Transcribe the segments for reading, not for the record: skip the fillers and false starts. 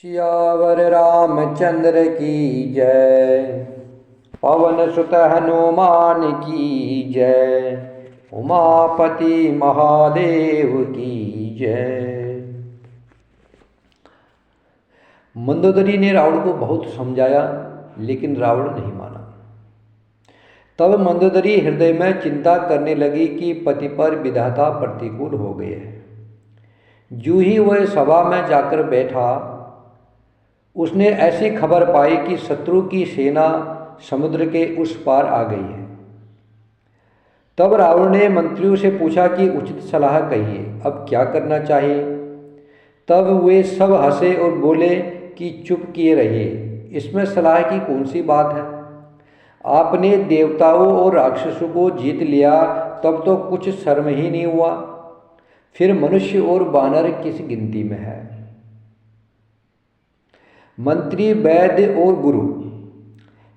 सियावर रामचंद्र की जय। पवन सुत हनुमान की जय। उमापति महादेव की जय। मंदोदरी ने रावण को बहुत समझाया, लेकिन रावण नहीं माना। तब मंदोदरी हृदय में चिंता करने लगी कि पति पर विधाता प्रतिकूल हो गए हैं। जूं ही वह सभा में जाकर बैठा, उसने ऐसी खबर पाई कि शत्रु की सेना समुद्र के उस पार आ गई है। तब रावण ने मंत्रियों से पूछा कि उचित सलाह कहिए, अब क्या करना चाहिए। तब वे सब हंसे और बोले कि चुप किए रहिए, इसमें सलाह की कौन सी बात है। आपने देवताओं और राक्षसों को जीत लिया, तब तो कुछ शर्म ही नहीं हुआ। फिर मनुष्य और वानर किस गिनती में है। मंत्री, वैद्य और गुरु,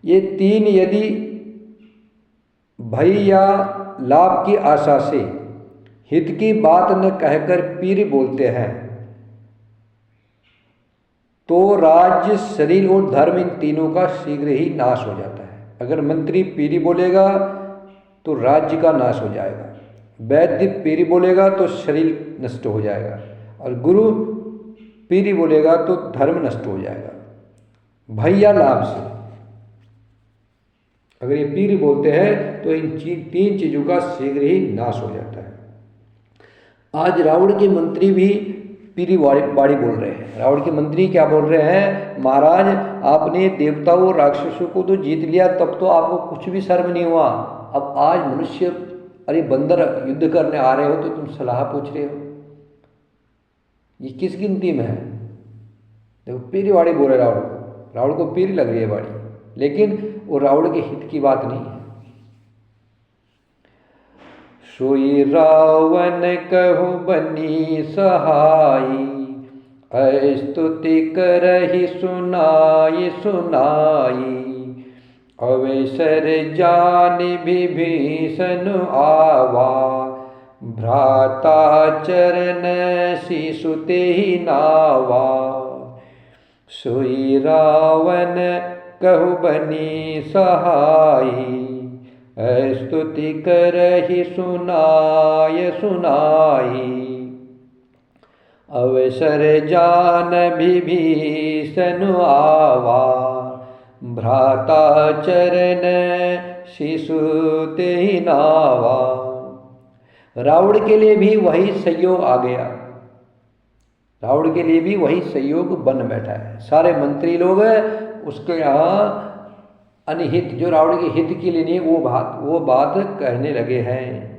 ये तीन यदि भय या लाभ की आशा से हित की बात न कहकर पीर बोलते हैं, तो राज्य, शरीर और धर्म, इन तीनों का शीघ्र ही नाश हो जाता है। अगर मंत्री पीरी बोलेगा तो राज्य का नाश हो जाएगा, वैद्य पीरी बोलेगा तो शरीर नष्ट हो जाएगा, और गुरु पीरी बोलेगा तो धर्म नष्ट हो जाएगा। भय या लाभ से अगर ये पीरी बोलते हैं तो इन तीन चीजों का शीघ्र ही नाश हो जाता है। आज रावण के मंत्री भी पीरी बाड़ी बोल रहे हैं। रावण के मंत्री क्या बोल रहे हैं, महाराज आपने देवताओं और राक्षसों को तो जीत लिया, तब तो आपको कुछ भी शर्म नहीं हुआ। अब आज मनुष्य, अरे बंदर युद्ध करने आ रहे हो तो तुम सलाह पूछ रहे हो, ये किस गिनती में है। देखो पीरी बाड़ी बोल रहे रावण को, रावण को पीरी लग रही है बाड़ी, लेकिन वो रावण के हित की बात नहीं है। सोई रावण कहु बनी सहाई, स्तुति करहि सुनाई सुनाई। अवसर जान विभीषण आवा, भ्राता चरण शिशु तेहि नावा। सोई रावण कहु बनी सहाई, स्तुति करहि सुनाय सुनाई। अवसर जान विभीषण आवा, भ्राता चरण शिशु तेहि नावा। रावण के लिए भी वही संयोग आ गया, रावण के लिए भी वही संयोग बन बैठा है। सारे मंत्री लोग उसके यहाँ अनहित, जो रावण के हित के लिए नहीं, वो बात कहने लगे हैं।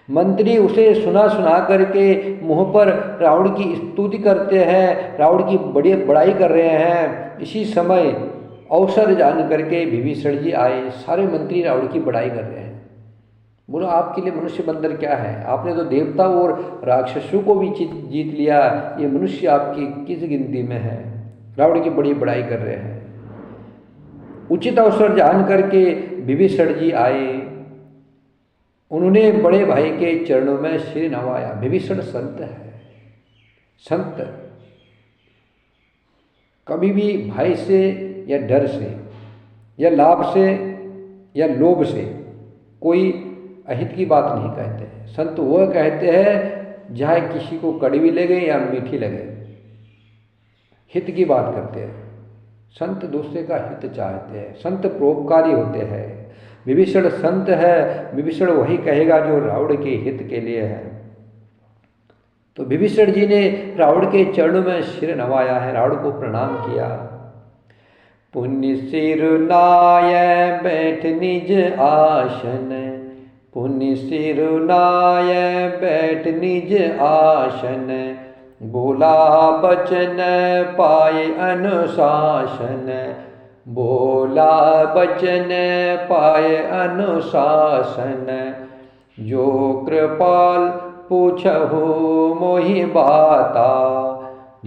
मंत्री उसे सुना सुना करके मुंह पर रावण की स्तुति करते हैं, रावण की बड़ी बड़ाई कर रहे हैं। इसी समय अवसर जान करके विभीषण जी आए। सारे मंत्री रावण की बड़ाई कर रहे हैं। बोला आपके लिए मनुष्य बंदर क्या है, आपने तो देवता और राक्षसों को भी जीत लिया, ये मनुष्य आपकी किस गिनती में है। रावण की बड़ी बड़ाई कर रहे हैं। उचित अवसर जान करके विभीषण जी आए, उन्होंने बड़े भाई के चरणों में सिर नवाया। विभीषण संत है। संत कभी भी भय से या डर से या लाभ से या लोभ से कोई अहित की बात नहीं कहते हैं। संत वह कहते हैं चाहे किसी को कड़वी लगे या मीठी लगे, हित की बात करते हैं। संत दूसरे का हित चाहते हैं, संत परोपकारी होते हैं। विभीषण संत है, विभीषण वही कहेगा जो रावण के हित के लिए है। तो विभीषण जी ने रावण के चरणों में सिर नवाया है, रावण को प्रणाम किया। पुण्य सिर नाय बैठ निज आसन, पुण्य सिर नाय बैठ निज आसन। बोला बचन पाए अनुशासन, बोला बचन पाए अनुशासन। जो कृपाल पूछहु मोहि बाता,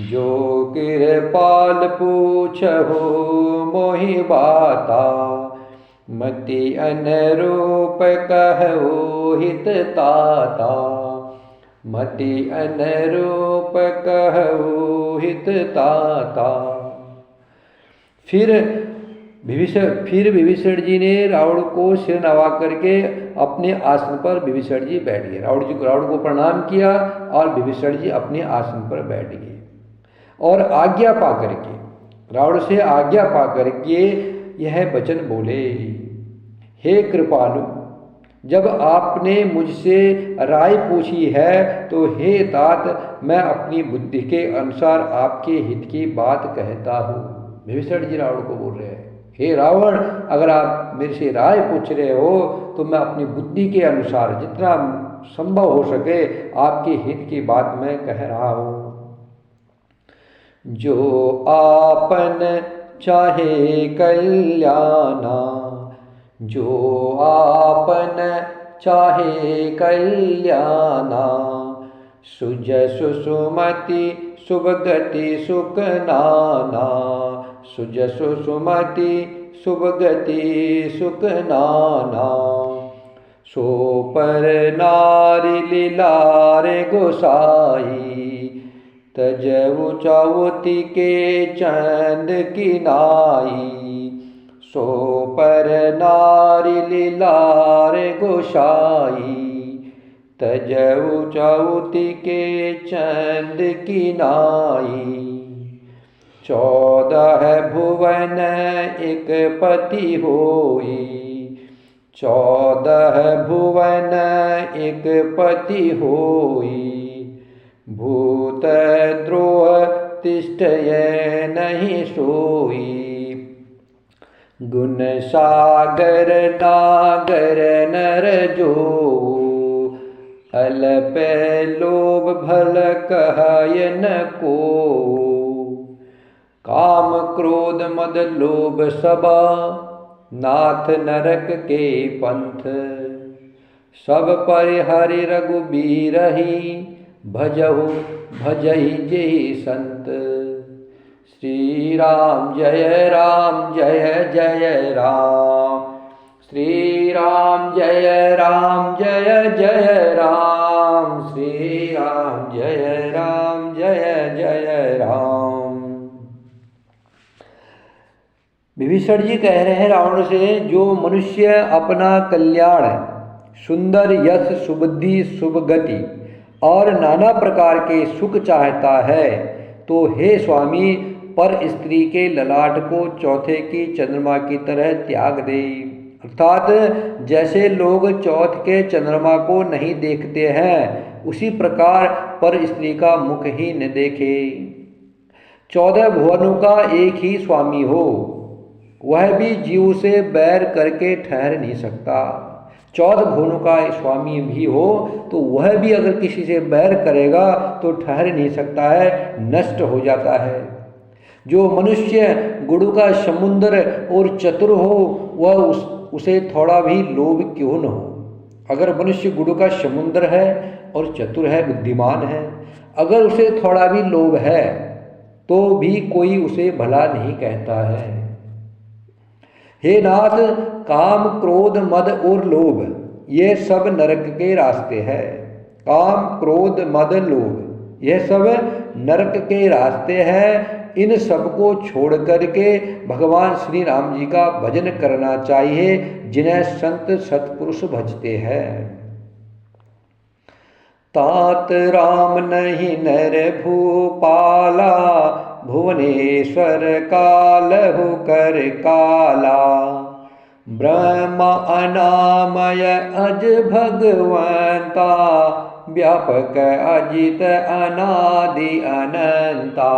जो कृपाल पूछहु मोहि बाता। मति अनुरूप कहु हित ताता, मति अनुरूप कहु हित ताता। फिर विभीषण जी ने रावण को सिर नवा करके अपने आसन पर विभीषण जी बैठ गए। रावण को प्रणाम किया और विभीषण जी अपने आसन पर बैठ गए और आज्ञा पा करके, रावण से आज्ञा पा करके यह वचन बोले, हे कृपालु, जब आपने मुझसे राय पूछी है तो हे तात, मैं अपनी बुद्धि के अनुसार आपके हित की बात कहता हूँ। विभीषण जी रावण को बोल रहे हैं, हे रावण, अगर आप मेरे से राय पूछ रहे हो तो मैं अपनी बुद्धि के अनुसार जितना संभव हो सके आपके हित की बात मैं कह रहा हूँ। जो आपन चाहे कल्याणा, जो आपन चाहे कल्याणा, सुजसु सुमति सुभगति सुख नाना, सुजसु सुमति सुभगति सुख नाना। सो पर नारी लीलारे गोसाई, तजऊ चौती के चंद की नाई। सो पर नारी लीलारे गोसाई, तजऊ चौती के चंद की नाई। 14 भुवन एक पति होई, 14 भुवन एक पति होई। भूत द्रोह तिष्ठय नहीं सोई, गुण सागर नागर नर जो। अल्प लोभ भल कहय न को, काम क्रोध मद लोभ सबा, नाथ नरक के पंथ। सब परिहरि रघुबीरहि, भजहु भजहि जेहि संत। श्री राम जय जय राम, श्री राम जय जय राम, श्री राम जय जय राम। विभीषण जी कह रहे हैं रावण से, जो मनुष्य अपना कल्याण, सुंदर यश, सुबुद्धि, शुभ गति और नाना प्रकार के सुख चाहता है तो हे स्वामी, पर स्त्री के ललाट को चौथे की चंद्रमा की तरह त्याग दे। अर्थात जैसे लोग चौथ के चंद्रमा को नहीं देखते हैं, उसी प्रकार पर स्त्री का मुख ही न देखे। 14 भुवनों का एक ही स्वामी हो, वह भी जीव से बैर करके ठहर नहीं सकता। 14 भुवनों का स्वामी भी हो तो वह भी अगर किसी से बैर करेगा तो ठहर नहीं सकता है, नष्ट हो जाता है। जो मनुष्य गुरु का समुद्र और चतुर हो, वह उसे थोड़ा भी लोभ क्यों न हो। अगर मनुष्य गुरु का समुद्र है और चतुर है, बुद्धिमान है, अगर उसे थोड़ा भी लोभ है तो भी कोई उसे भला नहीं कहता है। हे नाथ, काम क्रोध मद और लोभ ये सब नरक के रास्ते हैं। काम क्रोध मद लोभ यह सब नरक के रास्ते हैं। इन सब को छोड़ करके भगवान श्री राम जी का भजन करना चाहिए, जिन्हें संत सत्पुरुष भजते हैं। तात राम नहीं नर भूपाला, भुवनेश्वर कालहु कर काला। ब्रह्म अनामय अज भगवंता, व्यापक अजित अनादि अनंता।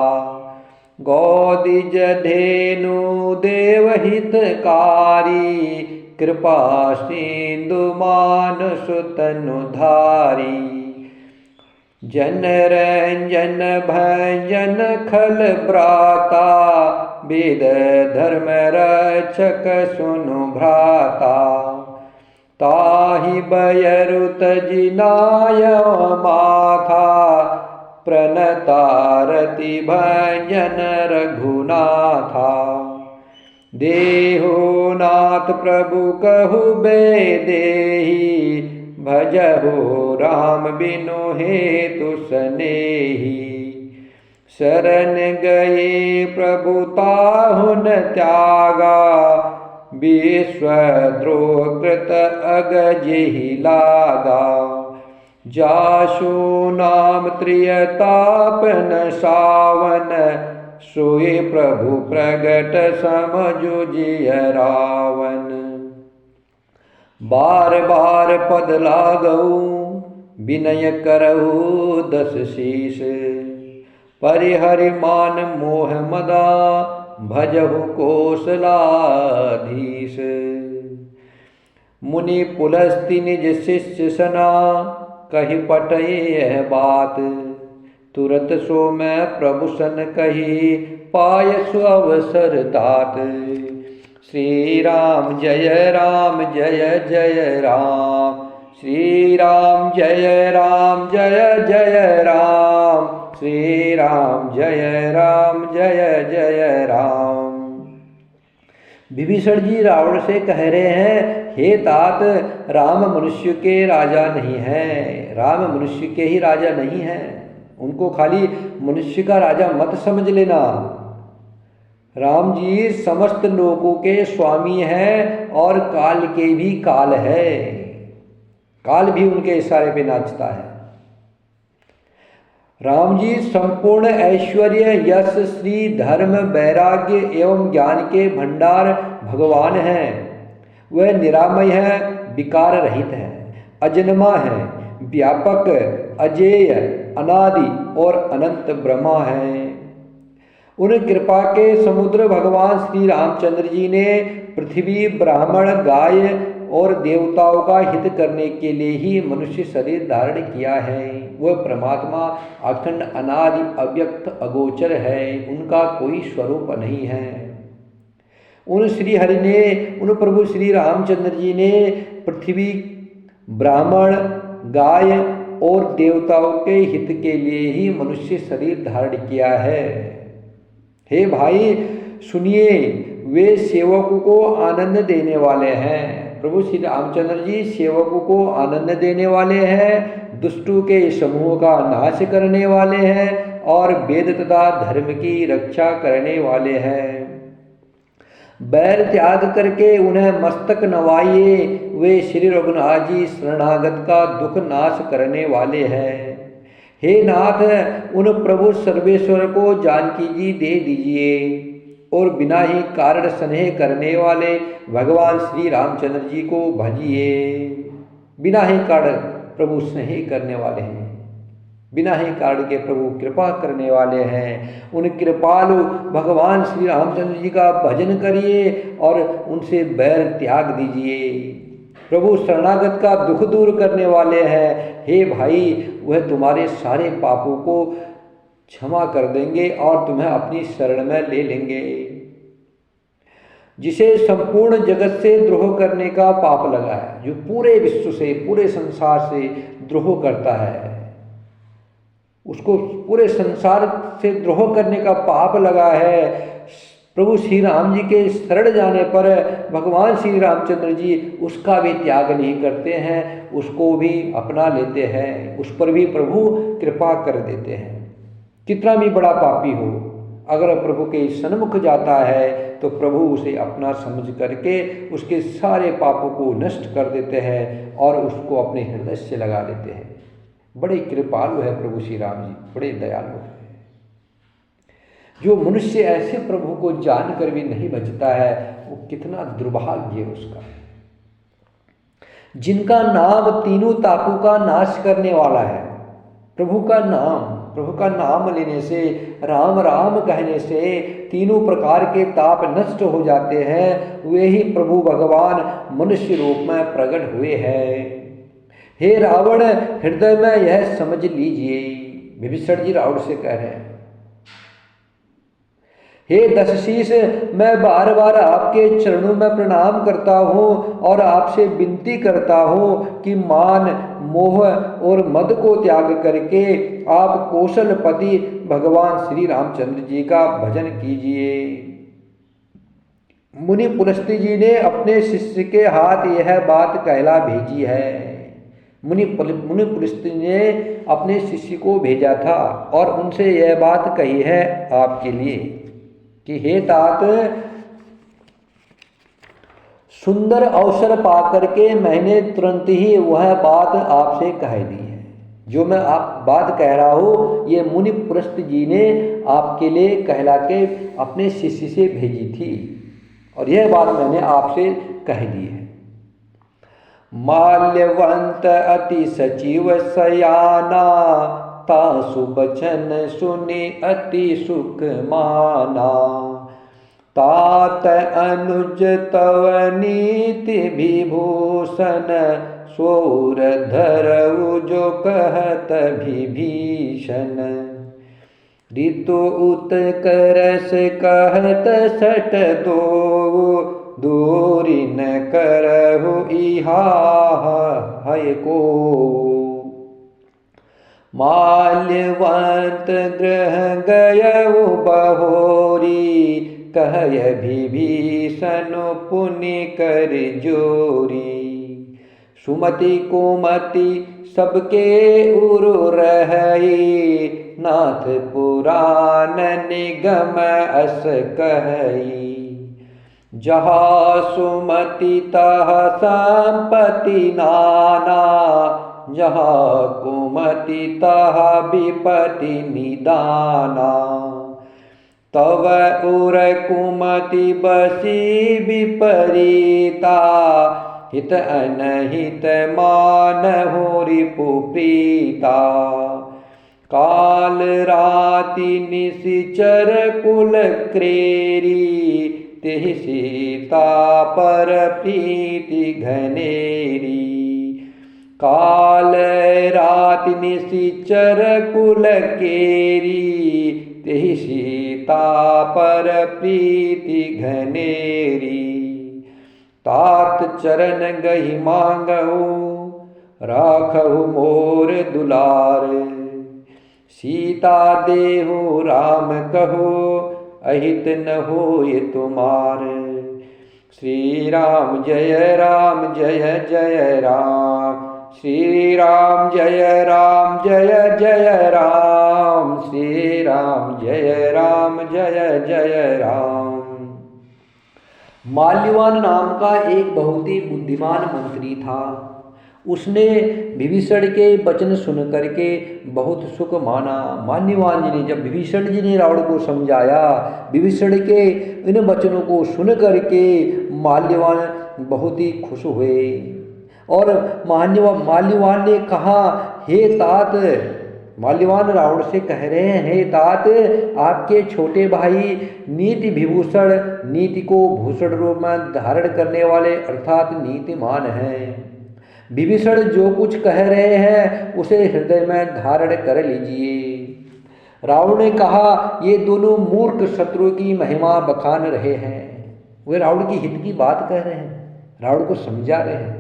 गौदिज धेनु देवहितकारी, कृपा सिंधु मानुष तनुधारी। जन रंजन भजन खल ब्राता, वेद धर्म रक्षक सुनु भ्राता। ताहि बयरु तजिनाय माथा, प्रणतारति भजन रघुनाथा। देहो नाथ प्रभु कहु बेदेहि, भजहु राम बिनु हेतु सनेहि। शरण गए प्रभु ताहुन त्यागा, विश्वद्रोह कृत अगजेहि लागा। जासु नाम त्रियतापन सावन, सोए प्रभु प्रगट समझुजिय रावण। बार बार पद लागऊ, विनय करऊ दस शीस, परिहरि मान मोह मदा, भजहु कौशलाधीश। मुनि पुलस्ति निज शिष्य सना, कहि पटई यह बात, तुरत सो मैं प्रभु सन कही, पाय सु अवसर तात। श्री राम जय जय राम, श्री राम जय जय राम, श्री राम जय जय राम। विभीषण जी रावण से कह रहे हैं, हे तात, राम मनुष्य के राजा नहीं है, राम मनुष्य के ही राजा नहीं है, उनको खाली मनुष्य का राजा मत समझ लेना। राम जी समस्त लोगों के स्वामी हैं और काल के भी काल है, काल भी उनके इशारे पे नाचता है। राम जी संपूर्ण ऐश्वर्य यश श्री धर्म वैराग्य एवं ज्ञान के भंडार भगवान हैं। वह निरामय है, विकार रहित है, अजन्मा है, व्यापक, अजेय, अनादि और अनंत ब्रह्मा है। उन कृपा के समुद्र भगवान श्री रामचंद्र जी ने पृथ्वी, ब्राह्मण, गाय और देवताओं का हित करने के लिए ही मनुष्य शरीर धारण किया है। वह परमात्मा अखंड, अनादि, अव्यक्त, अगोचर है, उनका कोई स्वरूप नहीं है। उन श्री हरि ने, उन प्रभु श्री रामचंद्र जी ने पृथ्वी, ब्राह्मण, गाय और देवताओं के हित के लिए ही मनुष्य शरीर धारण किया है। हे भाई सुनिए, वे सेवकों को आनंद देने वाले हैं। प्रभु श्री रामचंद्र जी सेवकों को आनंद देने वाले हैं, दुष्टों के समूह का नाश करने वाले हैं और वेद तथा धर्म की रक्षा करने वाले हैं। बैर त्याग करके उन्हें मस्तक नवाइए, वे श्री रघुनाथ जी शरणागत का दुख नाश करने वाले हैं। हे नाथ, उन प्रभु सर्वेश्वर को जानकी जी दे दीजिए और बिना ही कारण स्नेह करने वाले भगवान श्री रामचंद्र जी को भजिए। बिना ही कारण प्रभु स्नेह करने वाले हैं, बिना ही कारण के प्रभु कृपा करने वाले हैं। उन कृपालु भगवान श्री रामचंद्र जी का भजन करिए और उनसे बैर त्याग दीजिए। प्रभु शरणागत का दुख दूर करने वाले हैं। हे भाई, वह तुम्हारे सारे पापों को क्षमा कर देंगे और तुम्हें अपनी शरण में ले लेंगे। जिसे संपूर्ण जगत से द्रोह करने का पाप लगा है, जो पूरे विश्व से, पूरे संसार से द्रोह करता है, उसको पूरे संसार से द्रोह करने का पाप लगा है, प्रभु श्री राम जी के शरण जाने पर भगवान श्री रामचंद्र जी उसका भी त्याग नहीं करते हैं, उसको भी अपना लेते हैं, उस पर भी प्रभु कृपा कर देते हैं। कितना भी बड़ा पापी हो, अगर प्रभु के सन्मुख जाता है तो प्रभु उसे अपना समझ करके उसके सारे पापों को नष्ट कर देते हैं और उसको अपने हृदय से लगा देते हैं। बड़े कृपालु है प्रभु श्री राम जी, बड़े दयालु है। जो मनुष्य ऐसे प्रभु को जानकर भी नहीं बचता है, वो कितना दुर्भाग्य है उसका। जिनका नाम तीनों तापों का नाश करने वाला है, प्रभु का नाम लेने से, राम राम कहने से तीनों प्रकार के ताप नष्ट हो जाते हैं। वे ही प्रभु भगवान मनुष्य रूप में प्रकट हुए हैं। हे रावण, हृदय में यह समझ लीजिए। विभीषण जी रावण से कह रहे हैं, हे दशशीष, मैं बार बार आपके चरणों में प्रणाम करता हूँ और आपसे विनती करता हूँ कि मान, मोह और मद को त्याग करके आप कौशलपति भगवान श्री रामचंद्र जी का भजन कीजिए। मुनि पुलस्त्य जी ने अपने शिष्य के हाथ यह बात कहला भेजी है। मुनि पुलस्त्य ने अपने शिष्य को भेजा था और उनसे यह बात कही है आपके लिए कि हे तात, सुंदर अवसर पाकर के मैंने तुरंत ही वह बात आपसे कह दी है। जो मैं आप बात कह रहा हूँ ये मुनि पुलस्त्य जी ने आपके लिए कहला के अपने शिष्य से भेजी थी और यह बात मैंने आपसे कह दी है। माल्यवंत अति सचिव सयाना, तासु बचन सुनि अति सुख माना। तात अनुज तव नीति विभूषण, सोर धरऊ जो कहत विभीषण। ऋतु उत्कर्ष कहत सट दो, दूरी न करहु इहा है को। माल्यवंत ग्रह गयउ बहोरी, कहय विभीषण पुनि कर जोरी। सुमति कुमति सबके उरु रहई, नाथ पुराण निगम अस कहई। जहाँ सुमति तहाँ संपत्ति नाना, जहाँ कुमति तहाँ विपत्ति निदाना। तव उर कुमति बसी विपरीता, हित अनहित मानहु रिपु प्रीता। काल राति निशिचर कुल क्रेरी, तेहि सीता पर प्रीति घनेरी। काल राति निशिचर कुल केरी, तेहि सीता पर प्रीति घनेरी। तात चरण गहि मांगहु, राखहु मोर दुलार। सीता देहु राम कहो, अहित न होय तुमार। श्री राम जय जय राम, श्री राम जय जय राम, श्री राम जय जय राम। माल्यवान नाम का एक बहुत ही बुद्धिमान मंत्री था। उसने विभीषण के वचन सुन करके बहुत सुख माना। माल्यवान जी ने जब विभीषण जी ने रावण को समझाया, विभीषण के इन वचनों को सुन करके माल्यवान बहुत ही खुश हुए और माल्यवान ने कहा, हे तात, माल्यवान रावण से कह रहे हैं, हे तात, आपके छोटे भाई नीति विभूषण, नीति को भूषण रूप में धारण करने वाले अर्थात नीतिमान हैं। विभीषण जो कुछ कह रहे हैं उसे हृदय में धारण कर लीजिए। रावण ने कहा, ये दोनों मूर्ख शत्रु की महिमा बखान रहे हैं। वे रावण की हित की बात कह रहे हैं, रावण को समझा रहे हैं।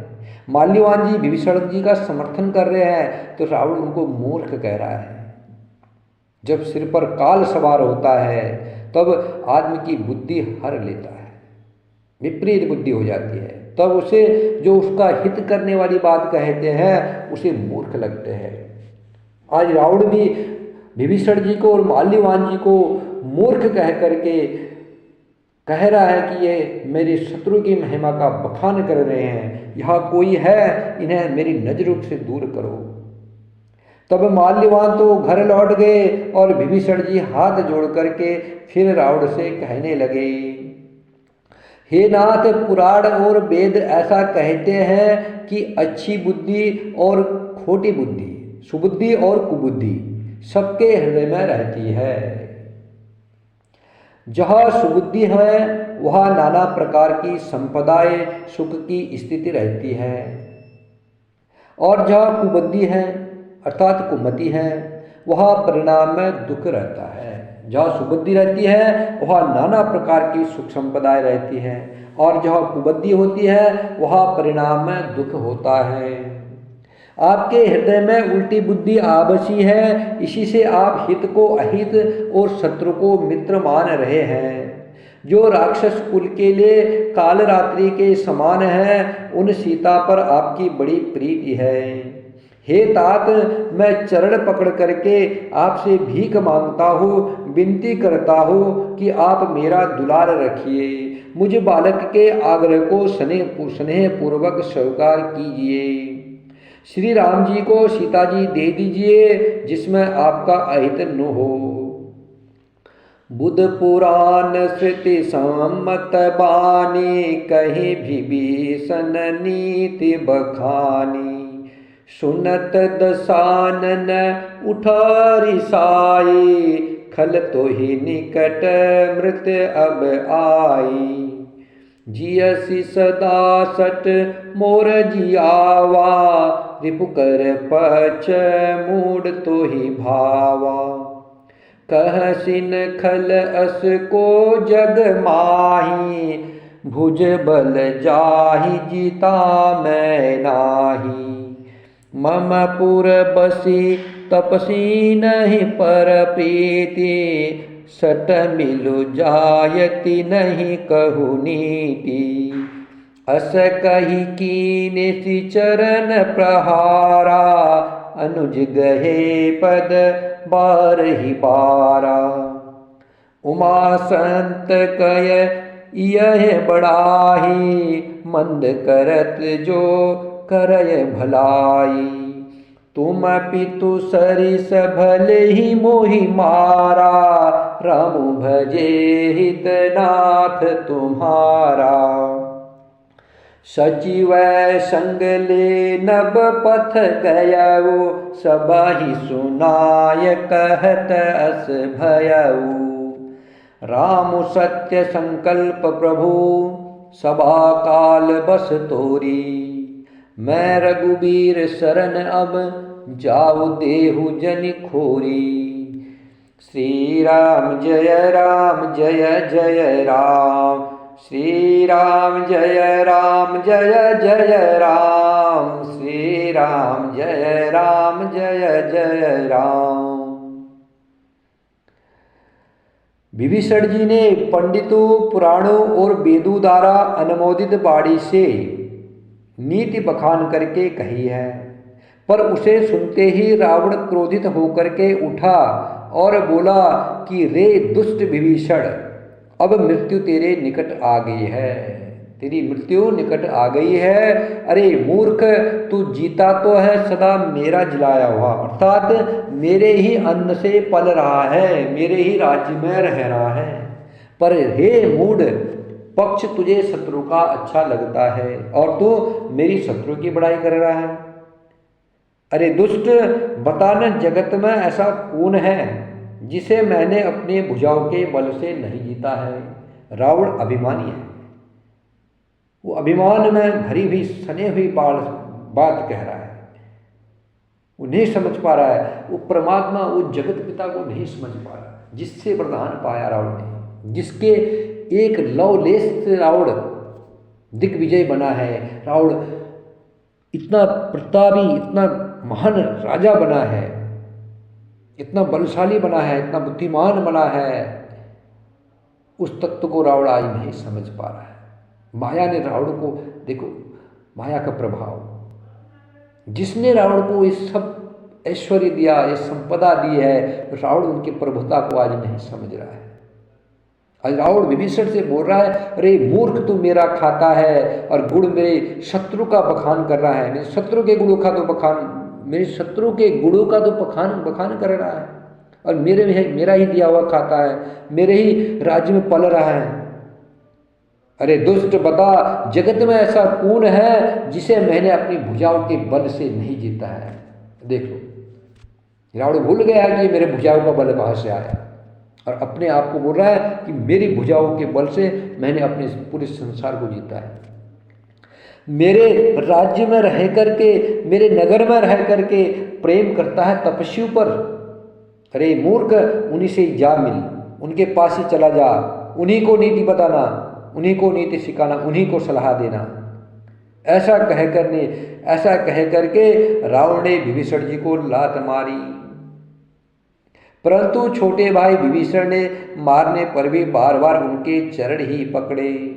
माल्यवान जी विभीषण जी का समर्थन कर रहे हैं तो रावण उनको मूर्ख कह रहा है। जब सिर पर काल सवार होता है तब आदमी की बुद्धि हर लेता है, विपरीत बुद्धि हो जाती है। तब उसे जो उसका हित करने वाली बात कहते हैं उसे मूर्ख लगते हैं। आज रावण भी विभीषण जी को और माल्यवान जी को मूर्ख कह करके कह रहा है कि ये मेरे शत्रु की महिमा का बखान कर रहे हैं, यहाँ कोई है, इन्हें मेरी नजरों से दूर करो। तब माल्यवान तो घर लौट गए और विभीषण जी हाथ जोड़ करके फिर रावण से कहने लगे, हे नाथ, पुराण और वेद ऐसा कहते हैं कि अच्छी बुद्धि और खोटी बुद्धि, सुबुद्धि और कुबुद्धि सबके हृदय में रहती है। जहाँ सुबुद्धि है वहाँ नाना प्रकार की संपदाएं सुख की स्थिति रहती है और जहाँ कुबुद्धि है अर्थात कुमति है वहाँ परिणाम में दुख रहता है। जहाँ सुबुद्धि रहती है वहाँ नाना प्रकार की सुख संपदाएं रहती है और जहाँ कुबुद्धि होती है वहाँ परिणाम में दुख होता है। आपके हृदय में उल्टी बुद्धि आ बसी है, इसी से आप हित को अहित और शत्रु को मित्र मान रहे हैं। जो राक्षस कुल के लिए काल रात्रि के समान है उन सीता पर आपकी बड़ी प्रीति है। हे तात, मैं चरण पकड़ करके आपसे भीख मांगता हूँ, विनती करता हूँ कि आप मेरा दुलार रखिए, मुझ बालक के आग्रह को स्नेह पूर्वक स्वीकार कीजिए। श्री राम जी को सीता जी दे दीजिए, जिसमें आपका अहित न हो। बुध पुराण श्रुति सम्मत बानी, कहीं विभीषण नीति बखानी। सुनत दसानन उठारी साई, खल तो ही निकट मृत अब आई। जियसि सदा सट मोर जियावा, रिपुकर पछ मूड तो ही भावा। कहसिन खल अस को जग माही, भुज बल जाहि जीता मैं नाही। मम पुर बसी तपसी नहीं पर प्रीति, सट मिलु जायति नहीं कहु नीति। अस कही कीने चरण प्रहारा, अनुज गहे पद बारहि बारा। उमा संत कय यह बड़ाही, मंद करत जो करय भलाई। तुम पितु सरिस भले ही मोहि मारा, राम भजे हित नाथ तुम्हारा। सचिव संग ले नब पथ गयऊ, सबहि सुनाय कहत अस भयऊ। राम सत्य संकल्प प्रभु, सभा काल बस तोरी। मैं रघुबीर शरण अब, जाऊ देहु जन खोरी। श्री राम जय जय राम, श्री राम जय जय राम, श्री राम जय जय राम। विभीषण जी ने पंडितों, पुराणों और वेदों द्वारा अनुमोदित वाणी से नीति बखान करके कही है, पर उसे सुनते ही रावण क्रोधित होकर के उठा और बोला कि रे दुष्ट विभीषण, अब मृत्यु तेरे निकट आ गई है, तेरी मृत्यु निकट आ गई है। अरे मूर्ख, तू जीता तो है सदा मेरा जिलाया हुआ, अर्थात मेरे ही अन्न से पल रहा है, मेरे ही राज्य में रह रहा है, पर हे मूढ़, पक्ष तुझे शत्रु का अच्छा लगता है और तू मेरी शत्रु की बड़ाई कर रहा है। अरे दुष्ट, बताना जगत में ऐसा कौन है जिसे मैंने अपने भुजाओं के बल से नहीं जीता है। रावण अभिमानी है, वो अभिमान में भरी हुई सने हुई बात कह रहा है, वो नहीं समझ पा रहा है, वो परमात्मा, वो जगत पिता को नहीं समझ पा रहा है, जिससे वरदान पाया रावण ने, जिसके एक लवलेश से रावण दिग्विजय बना है। रावण इतना प्रतापी, इतना महान राजा बना है, इतना बलशाली बना है, इतना बुद्धिमान बना है, उस तत्व को रावण आज नहीं समझ पा रहा है। माया ने रावण को, देखो माया का प्रभाव, जिसने रावण को ये सब ऐश्वर्य दिया, ये संपदा दी है, रावण उनकी प्रभुता को आज नहीं समझ रहा है। आज रावण विभीषण से बोल रहा है, अरे मूर्ख, तू मेरा खाता है और गुण मेरे शत्रु का बखान कर रहा है, मेरे शत्रु के गुणों का तो बखान, मेरे शत्रु के गुणों का तो बखान कर रहा है, और मेरा ही दिया हुआ खाता है, मेरे ही राज्य में पल रहा है। अरे दुष्ट, बता जगत में ऐसा कौन है जिसे मैंने अपनी भुजाओं के बल से नहीं जीता है। देख लो, रावण भूल गया कि मेरे भुजाओं का बल कहाँ से आया, और अपने आप को बोल रहा है कि मेरी भुजाओं के बल से मैंने अपने पूरे संसार को जीता है। मेरे राज्य में रह करके, मेरे नगर में रह करके प्रेम करता है तपस्वी पर। अरे मूर्ख, उन्हीं से जा मिल, उनके पास ही चला जा, उन्हीं को नीति बताना, उन्हीं को नीति सिखाना, उन्हीं को सलाह देना। ऐसा कह करके रावण ने विभीषण जी को लात मारी, परंतु छोटे भाई विभीषण ने मारने पर भी बार बार उनके चरण ही पकड़े।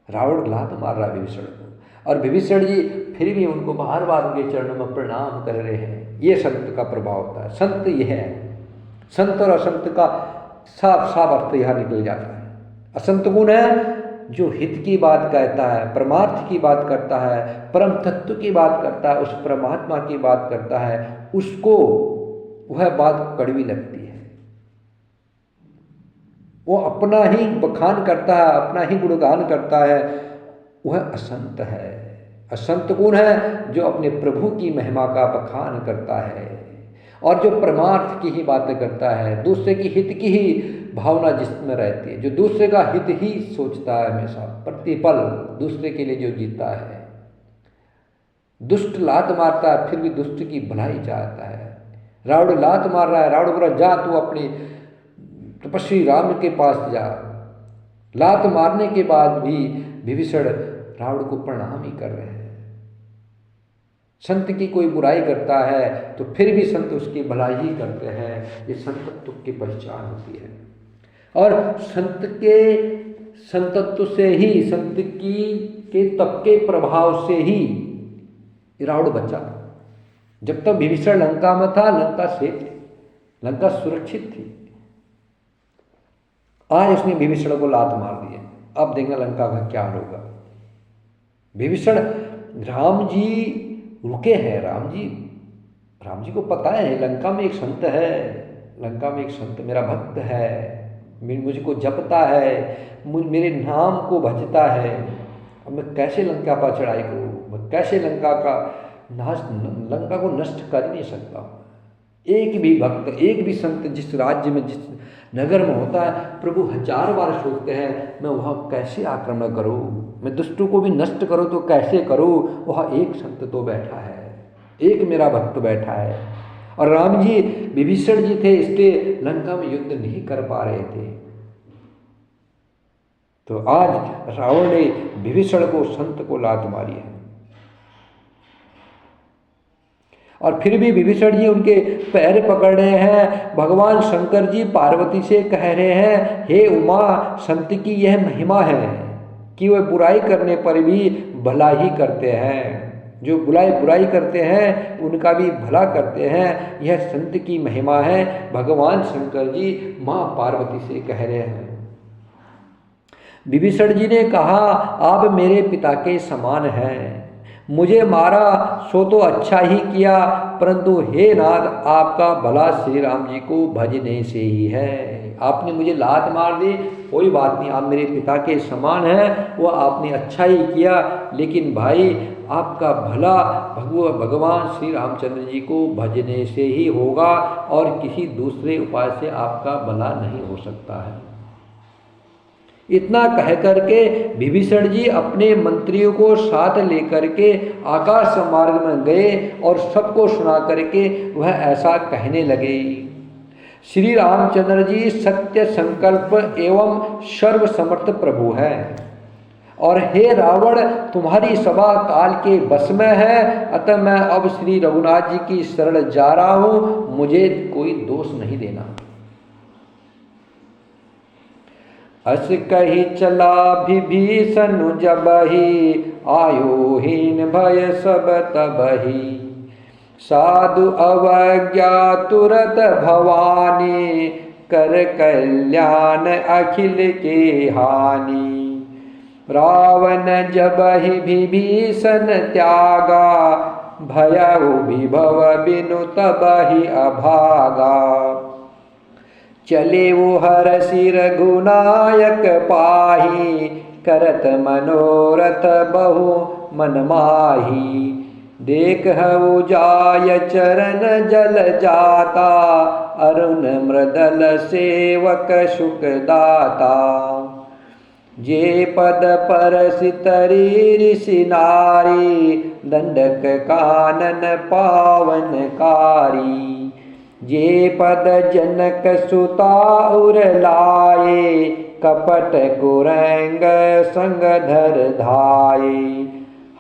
रावण लात मार रहा विभीषण को, और विभीषण जी फिर भी उनको बार बार उनके चरणों में प्रणाम कर रहे हैं। ये संत का प्रभाव होता है। संत यह है, संत और असंत का साफ साफ अर्थ यहाँ निकल जाता है। असंत कौन है? जो हित की बात कहता है, परमार्थ की बात करता है, परम तत्व की बात करता है, उस परमात्मा की बात करता है, उसको वह बात कड़वी लगती है। वो अपना ही बखान करता है, अपना ही गुणगान करता है, वह असंत है। असंत कौन है? जो अपने प्रभु की महिमा का बखान करता है और जो परमार्थ की ही बातें करता है, दूसरे की हित की ही भावना जिसमें रहती है, जो दूसरे का हित ही सोचता है हमेशा, प्रतिपल दूसरे के लिए जो जीता है। दुष्ट लात मारता है फिर भी दुष्ट की भलाई चाहता है। रावण लात मार रहा है, रावण बोला जा तू अपनी तपस्वी राम के पास जा। लात मारने के बाद भी विभीषण रावण को प्रणाम ही कर रहे हैं। संत की कोई बुराई करता है तो फिर भी संत उसकी भलाई ही करते हैं। ये संतत्व की पहचान होती है। और संतत्व से ही, संत की के तप के प्रभाव से ही रावण बचा। जब तक विभीषण लंका में था, लंका सेफ थी, लंका सुरक्षित थी। आज उसने विभीषण को लात मार दी है, अब देखना लंका का क्या होगा। विभीषण, राम जी रुके हैं। राम जी को पता है लंका में एक संत है, लंका में एक संत मेरा भक्त है, मुझको जपता है, मेरे नाम को भजता है। अब मैं कैसे लंका पर चढ़ाई करूँ? मैं कैसे लंका को नष्ट कर नहीं सकता। एक भी भक्त, एक भी संत जिस राज्य में, जिस नगर में होता है, प्रभु 1000 बार सोचते हैं मैं वहाँ कैसे आक्रमण करूँ, मैं दुष्टों को भी नष्ट करूँ तो कैसे करूँ। वहाँ एक संत तो बैठा है, एक मेरा भक्त बैठा है। और राम जी, विभीषण जी थे, इसलिए लंका में युद्ध नहीं कर पा रहे थे। तो आज रावण ने विभीषण को, संत को लात मारी है। और फिर भी विभीषण जी उनके पैर पकड़ रहे हैं। भगवान शंकर जी पार्वती से कह रहे हैं, हे उमा, संत की यह महिमा है कि वह बुराई करने पर भी भला ही करते हैं। जो बुराई करते हैं उनका भी भला करते हैं, यह संत की महिमा है। भगवान शंकर जी माँ पार्वती से कह रहे हैं। विभीषण जी ने कहा, आप मेरे पिता के समान हैं, मुझे मारा सो तो अच्छा ही किया, परंतु हे नाथ, आपका भला श्री राम जी को भजने से ही है। आपने मुझे लात मार दी, कोई बात नहीं, आप मेरे पिता के समान हैं, वो आपने अच्छा ही किया, लेकिन भाई आपका भला भगवान श्री रामचंद्र जी को भजने से ही होगा और किसी दूसरे उपाय से आपका भला नहीं हो सकता है। इतना कह करके विभीषण जी अपने मंत्रियों को साथ लेकर के आकाश मार्ग में गए और सबको सुना करके वह ऐसा कहने लगे। श्री रामचंद्र जी सत्य संकल्प एवं सर्वसमर्थ प्रभु है, और हे रावण, तुम्हारी सभा काल के बस में है, अतः मैं अब श्री रघुनाथ जी की शरण जा रहा हूँ, मुझे कोई दोष नहीं देना। अस कही चला विभीषण जबहि, आयुहीन भय सब तबहि, साधु अवज्ञा तुरत भवानी, कर कल्याण अखिल के हानि। रावण जबहि विभीषण त्यागा, भयउ विभव बिनु तबहि अभागा। चले वो हरषि रघुनायक पाही, करत मनोरथ बहु मन माही। देखहु जाय चरण जल जाता, अरुण मृदल सेवक सुख दाता। जे पद परसि तरी ऋषि नारी, दंडक कानन पावनकारी। जे पद जनक सुता उर लाए, कपट कुरंग संग धर धाये।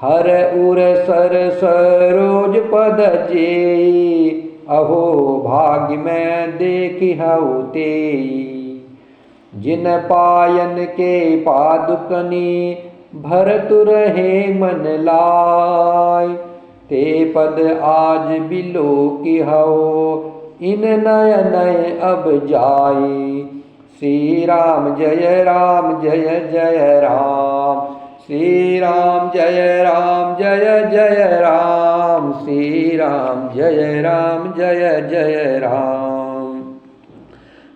हर उर सर सरोज पद जेई, अहो भाग्य में देखि हऊ तेई। जिन पायन के पादुकनी, भरत रहे मन लाय, ते पद आज बिलो की हो, इन नय नय अब जाए। श्री राम जय जय राम, श्री राम जय जय राम, श्री राम जय जय राम,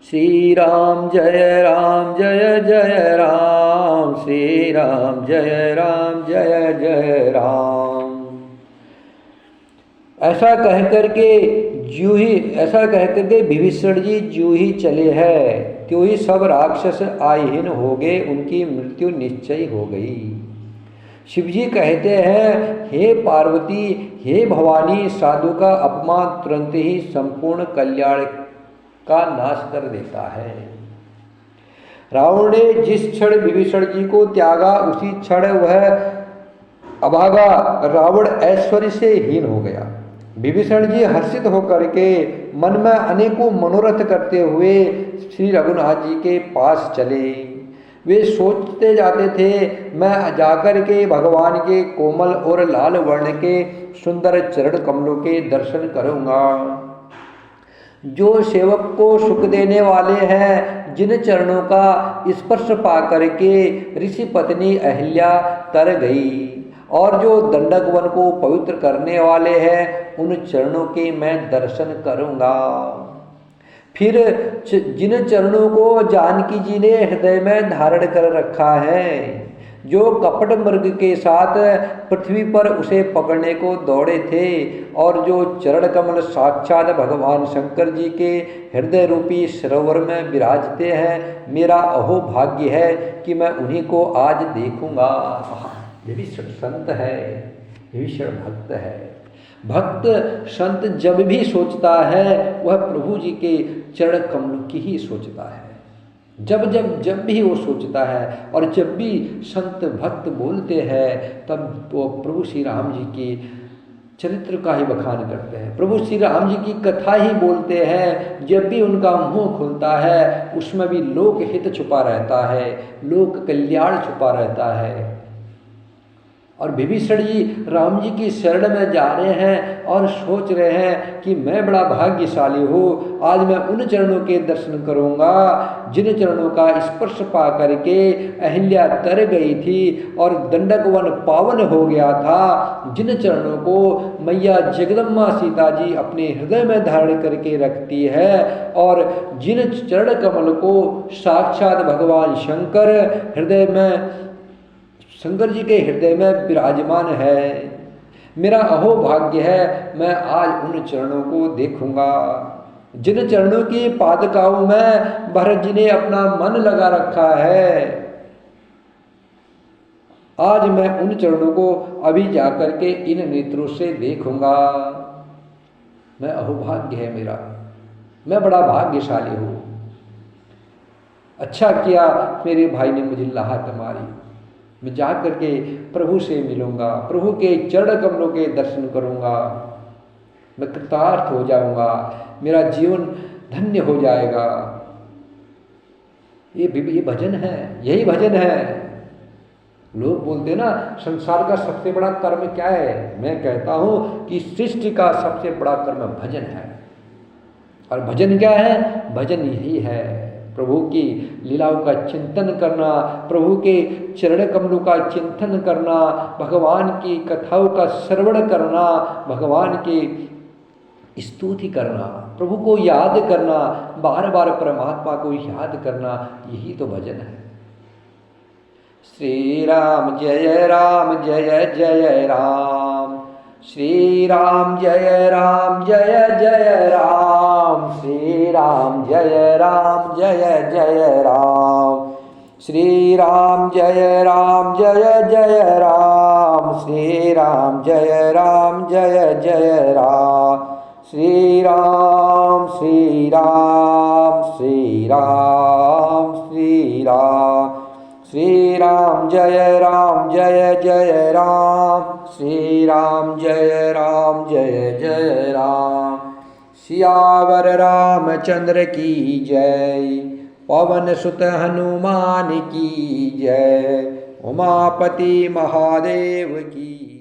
श्री राम जय जय राम, श्री राम जय जय राम। ऐसा कह करके विभीषण जी जू ही चले हैं, त्यों ही सब राक्षस आयहीन हो गए, उनकी मृत्यु निश्चय हो गई। शिव जी कहते हैं, हे पार्वती, हे भवानी, साधु का अपमान तुरंत ही संपूर्ण कल्याण का नाश कर देता है। रावण ने जिस क्षण विभीषण जी को त्यागा, उसी क्षण वह अभागा रावण ऐश्वर्य से हीन हो गया। विभीषण जी हर्षित होकर के मन में अनेकों मनोरथ करते हुए श्री रघुनाथ जी के पास चले। वे सोचते जाते थे, मैं जाकर के भगवान के कोमल और लाल वर्ण के सुंदर चरण कमलों के दर्शन करूंगा, जो सेवक को सुख देने वाले हैं, जिन चरणों का स्पर्श पा करके ऋषि पत्नी अहिल्या तर गई, और जो दंडक वन को पवित्र करने वाले हैं, उन चरणों के मैं दर्शन करूंगा। फिर जिन चरणों को जानकी जी ने हृदय में धारण कर रखा है, जो कपट मृग के साथ पृथ्वी पर उसे पकड़ने को दौड़े थे, और जो चरण कमल साक्षात भगवान शंकर जी के हृदय रूपी सरोवर में विराजते हैं, मेरा अहो भाग्य है कि मैं उन्हीं को आज देखूंगा। विभीषण संत है, विभीषण भक्त है। भक्त संत जब भी सोचता है, वह प्रभु जी के चरण कमलों की ही सोचता है। जब भी वो सोचता है, और जब भी संत भक्त बोलते हैं, तब वो प्रभु श्री राम जी के चरित्र का ही बखान करते हैं, प्रभु श्री राम जी की कथा ही बोलते हैं। जब भी उनका मुंह खुलता है, उसमें भी लोक हित छुपा रहता है, लोक कल्याण छुपा रहता है। और विभीषण जी राम जी की शरण में जा रहे हैं और सोच रहे हैं कि मैं बड़ा भाग्यशाली हूँ, आज मैं उन चरणों के दर्शन करूँगा जिन चरणों का स्पर्श पा करके अहिल्या तर गई थी और दंडक वन पावन हो गया था, जिन चरणों को मैया जगदम्बा सीता जी अपने हृदय में धारण करके रखती है, और जिन चरण कमल को साक्षात भगवान शंकर हृदय में शंकर जी के हृदय में विराजमान है। मेरा अहो भाग्य है, मैं आज उन चरणों को देखूंगा जिन चरणों की पादुकाओं में भरत जी ने अपना मन लगा रखा है। आज मैं उन चरणों को अभी जाकर के इन नेत्रों से देखूंगा। मैं अहोभाग्य है मेरा, मैं बड़ा भाग्यशाली हूँ। अच्छा किया मेरे भाई ने मुझे लाहत मारी, मैं जा करके प्रभु से मिलूंगा, प्रभु के चरण कमलों के दर्शन करूंगा, मैं कृतार्थ हो जाऊंगा, मेरा जीवन धन्य हो जाएगा। ये भजन है, यही भजन है। लोग बोलते हैं ना, संसार का सबसे बड़ा कर्म क्या है? मैं कहता हूं कि सृष्टि का सबसे बड़ा कर्म भजन है। और भजन क्या है? भजन यही है, प्रभु की लीलाओं का चिंतन करना, प्रभु के चरण कमलों का चिंतन करना, भगवान की कथाओं का श्रवण करना, भगवान की स्तुति करना, प्रभु को याद करना, बार बार परमात्मा को याद करना, यही तो भजन है। श्री राम जय जय राम, श्री राम जय जय राम, श्री राम जय जय राम, श्री राम जय जय राम, श्री राम जय जय राम, श्री राम श्री राम श्री राम श्री राम, श्री राम जय जय राम, श्री राम जय जय राम। सियावर रामचंद्र की जय, पवन सुत हनुमान की जय, उमापति महादेव की।